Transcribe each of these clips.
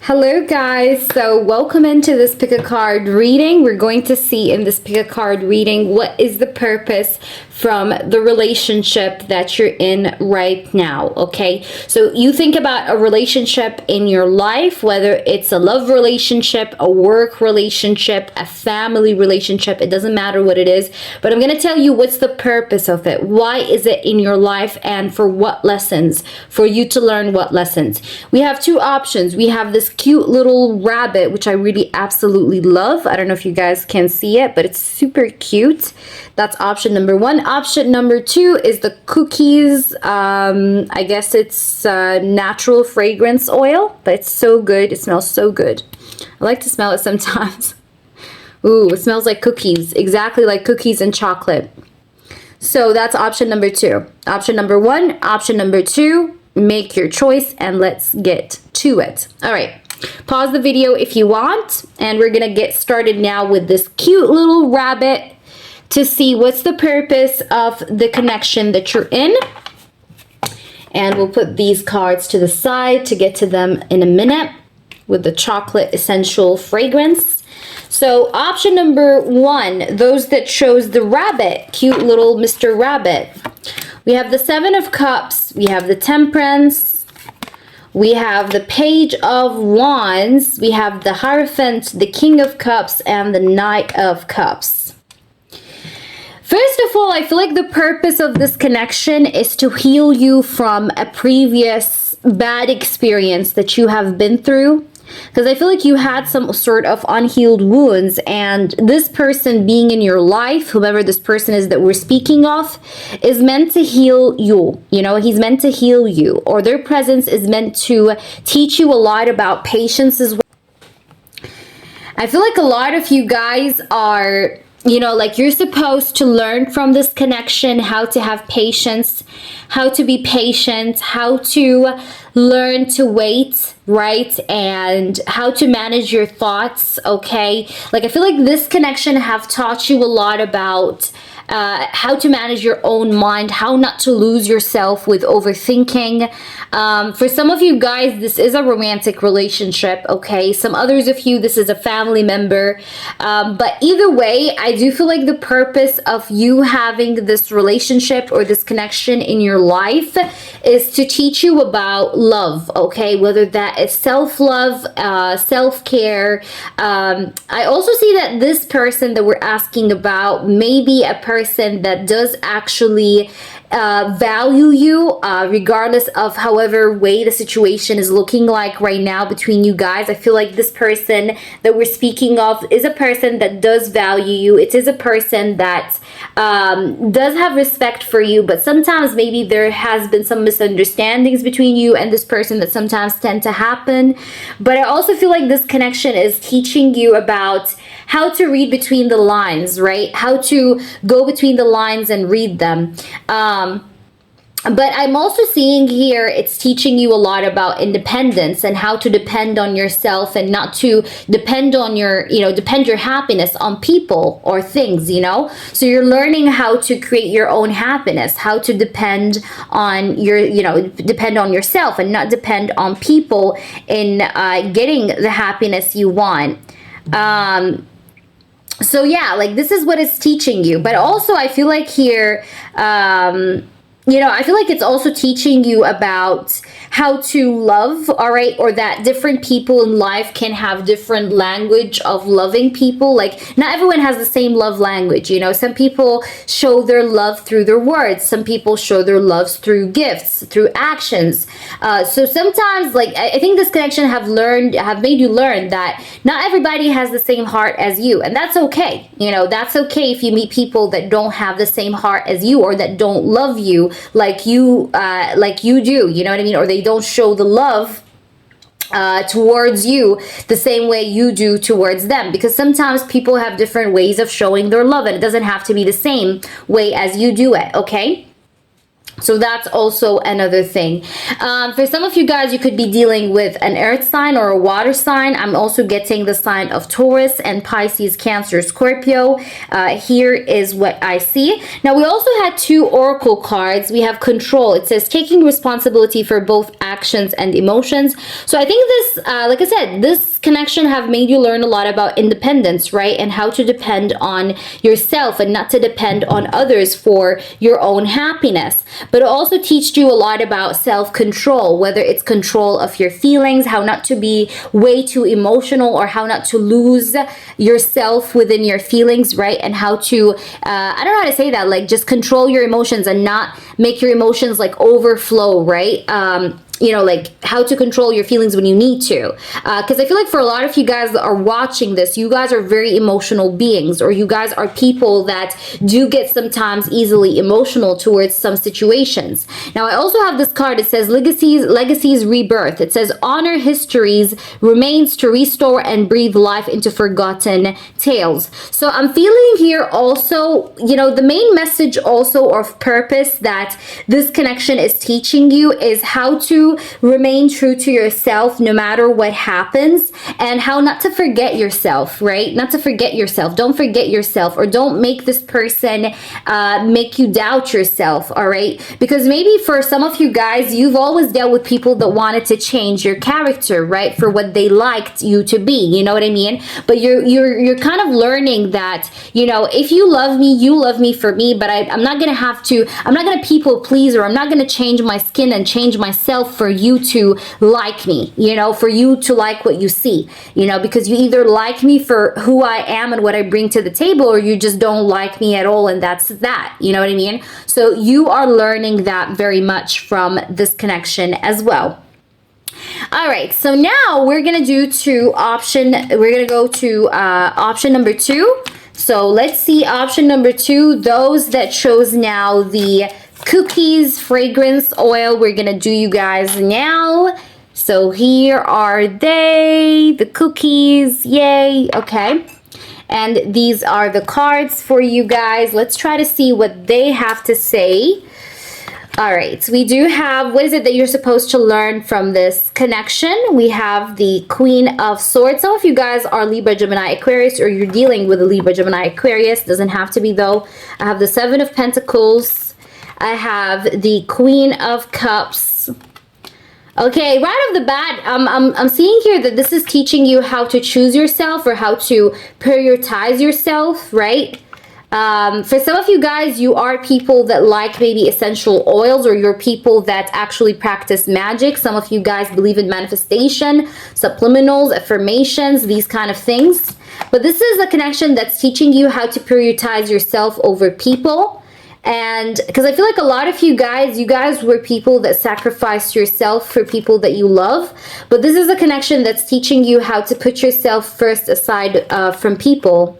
Hello guys, so welcome into this pick a card reading. We're going to see in this pick a card reading what is the purpose from the relationship that you're in right now, okay? So you think about a relationship in your life, whether it's a love relationship, a work relationship, a family relationship, it doesn't matter what it is, but I'm going to tell you what's the purpose of it. Why is it in your life and for what lessons? For you to learn what lessons. We have two options. We have this cute little rabbit, which I really absolutely love. I don't know if you guys can see it, but it's super cute. That's option number one. Option number two is the cookies. I guess it's natural fragrance oil, but it's so good. It smells so good. I like to smell it sometimes. Ooh, it smells like cookies, exactly like cookies and chocolate. So that's option number two. Option number one, option number two, make your choice and let's get to it. All right. Pause the video if you want, and we're gonna get started now with this cute little rabbit to see what's the purpose of the connection that you're in. And we'll put these cards to the side to get to them in a minute with the chocolate essential fragrance. So option number one, those that chose the rabbit, cute little Mr. Rabbit. We have the Seven of Cups, we have the Temperance, we have the Page of Wands, we have the Hierophant, the King of Cups, and the Knight of Cups. First of all, I feel like the purpose of this connection is to heal you from a previous bad experience that you have been through. Because I feel like you had some sort of unhealed wounds, and this person being in your life, whoever this person is that we're speaking of, is meant to heal you. You know, he's meant to heal you, or their presence is meant to teach you a lot about patience as well. I feel like a lot of you guys are, you know, like you're supposed to learn from this connection how to have patience, how to be patient, how to learn to wait, right? And how to manage your thoughts, okay? Like I feel like this connection have taught you a lot about how to manage your own mind, how not to lose yourself with overthinking. For some of you guys, this is a romantic relationship, okay? Some others of you, this is a family member. But either way, I do feel like the purpose of you having this relationship or this connection in your life is to teach you about love, okay? Whether that is self-love, self-care. I also see that this person that we're asking about may be a person that does actually value you, regardless of however way the situation is looking like right now between you guys. I feel like this person that we're speaking of is a person that does value you. It is a person that does have respect for you, but sometimes maybe there has been some misunderstandings between you and this person that sometimes tend to happen. But I also feel like this connection is teaching you about how to read between the lines, right? How to go between the lines and read them. But I'm also seeing here it's teaching you a lot about independence and how to depend on yourself and not to depend on your, depend your happiness on people or things, So you're learning how to create your own happiness, how to depend on depend on yourself and not depend on people in getting the happiness you want. So yeah, like this is what it's teaching you. But also I feel like here, I feel like it's also teaching you about how to love, all right? Or that different people in life can have different language of loving people. Like not everyone has the same love language, Some people show their love through their words. Some people show their loves through gifts, through actions. So sometimes, like, I think this connection have made you learn that not everybody has the same heart as you. And that's okay. That's okay if you meet people that don't have the same heart as you or that don't love you like you do, you know what I mean? Or they don't show the love towards you the same way you do towards them, because sometimes people have different ways of showing their love and it doesn't have to be the same way as you do it, okay? So that's also another thing. For some of you guys, you could be dealing with an earth sign or a water sign. I'm also getting the sign of Taurus and Pisces, Cancer, Scorpio. Here is what I see. Now, we also had two oracle cards. We have control. It says taking responsibility for both actions and emotions. So I think this, like I said, this connection have made you learn a lot about independence, right? And how to depend on yourself and not to depend on others for your own happiness. But it also teaches you a lot about self-control, whether it's control of your feelings, how not to be way too emotional, or how not to lose yourself within your feelings, right? And how to, I don't know how to say that, like just control your emotions and not make your emotions like overflow, right? You know, like how to control your feelings when you need to. Because I feel like for a lot of you guys that are watching this, you guys are very emotional beings, or you guys are people that do get sometimes easily emotional towards some situations. Now, I also have this card. It says legacies rebirth. It says honor histories remains to restore and breathe life into forgotten tales. So I'm feeling here also, you know, the main message also of purpose that this connection is teaching you is how to remain true to yourself no matter what happens, and how not to forget yourself, right? Not to forget yourself. Don't forget yourself, or don't make this person make you doubt yourself, all right? Because maybe for some of you guys, you've always dealt with people that wanted to change your character, right? For what they liked you to be, you know what I mean? But you're kind of learning that, you know, if you love me, you love me for me, but I'm not gonna have to, I'm not gonna people please, or I'm not gonna change my skin and change myself for you to like me, you know, for you to like what you see, you know, because you either like me for who I am and what I bring to the table, or you just don't like me at all, and that's that, you know what I mean? So you are learning that very much from this connection as well. All right, so now we're gonna do we're gonna go to option number 2. So let's see option number 2, those that chose now the cookies fragrance oil. We're gonna do you guys now. So here are they, the cookies, yay, okay. And these are the cards for you guys. Let's try to see what they have to say. All right, so we do have, what is it that you're supposed to learn from this connection? We have the Queen of Swords. Some of you guys are Libra, Gemini, Aquarius, or you're dealing with a Libra, Gemini, Aquarius. Doesn't have to be though. I have the Seven of Pentacles. I have the Queen of Cups. Okay, right off the bat, I'm seeing here that this is teaching you how to choose yourself, or how to prioritize yourself, right? For some of you guys, you are people that like maybe essential oils, or you're people that actually practice magic. Some of you guys believe in manifestation, subliminals, affirmations, these kind of things. But this is a connection that's teaching you how to prioritize yourself over people. And because I feel like a lot of you guys were people that sacrificed yourself for people that you love. But this is a connection that's teaching you how to put yourself first aside from people.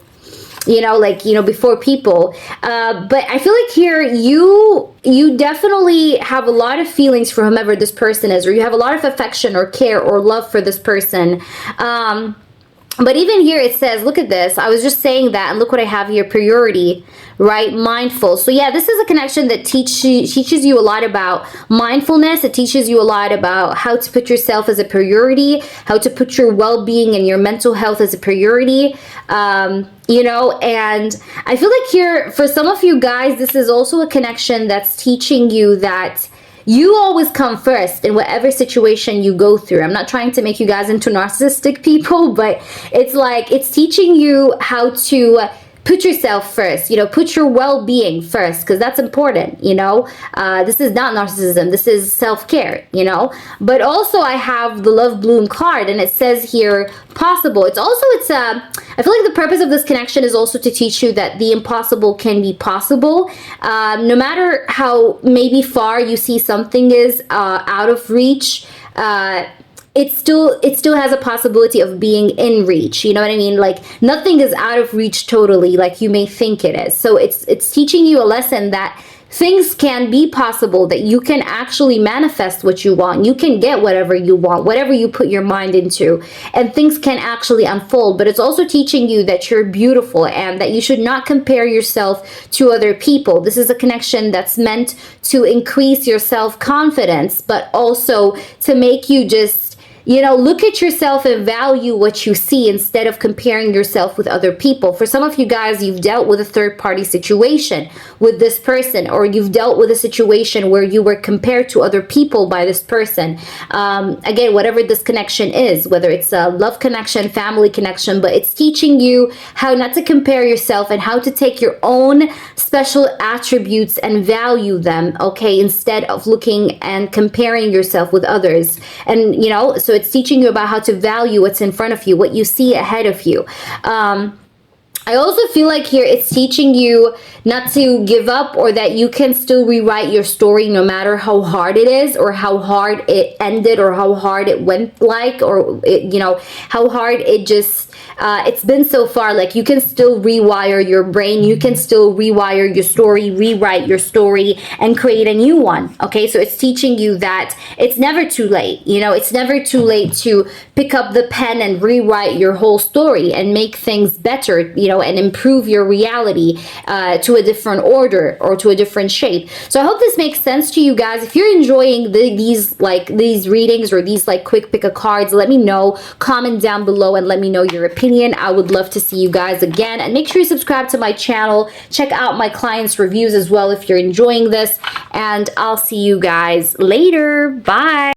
You know, like, you know, before people. But I feel like here you definitely have a lot of feelings for whomever this person is, or you have a lot of affection or care or love for this person. But even here it says, look at this. I was just saying that, and look what I have here, priority, right? Mindful. So yeah, this is a connection that teaches you a lot about mindfulness. It teaches you a lot about how to put yourself as a priority, how to put your well-being and your mental health as a priority. You know, and I feel like here, for some of you guys, this is also a connection that's teaching you that you always come first in whatever situation you go through. I'm not trying to make you guys into narcissistic people, but it's like, it's teaching you how to put yourself first, you know, put your well-being first, because that's important, you know. This is not narcissism, this is self-care, you know. But also I have the Love Bloom card, and it says here, possible. I feel like the purpose of this connection is also to teach you that the impossible can be possible. No matter how maybe far you see something is out of reach, it still has a possibility of being in reach. You know what I mean? Like, nothing is out of reach totally like you may think it is. So it's teaching you a lesson that things can be possible, that you can actually manifest what you want. You can get whatever you want, whatever you put your mind into, and things can actually unfold. But it's also teaching you that you're beautiful and that you should not compare yourself to other people. This is a connection that's meant to increase your self-confidence, but also to make you just, you know, look at yourself and value what you see instead of comparing yourself with other people. For some of you guys, you've dealt with a third-party situation with this person, or you've dealt with a situation where you were compared to other people by this person. Again, whatever this connection is, whether it's a love connection, family connection, but it's teaching you how not to compare yourself and how to take your own special attributes and value them, okay, instead of looking and comparing yourself with others. And, you know, so it's teaching you about how to value what's in front of you, what you see ahead of you. I also feel like here it's teaching you not to give up, or that you can still rewrite your story no matter how hard it is, or how hard it ended, or how hard it went, like, or it, you know, how hard it just it's been so far. Like, you can still rewire your brain, you can still rewire your story, rewrite your story, and create a new one. Okay, so it's teaching you that it's never too late. You know, it's never too late to pick up the pen and rewrite your whole story and make things better, you know, and improve your reality to a different order or to a different shape. So I hope this makes sense to you guys. If you're enjoying these readings, or these like quick pick a cards, let me know. Comment down below and let me know your opinion. I would love to see you guys again, and make sure you subscribe to my channel. Check out my clients' reviews as well if you're enjoying this, and I'll see you guys later. Bye.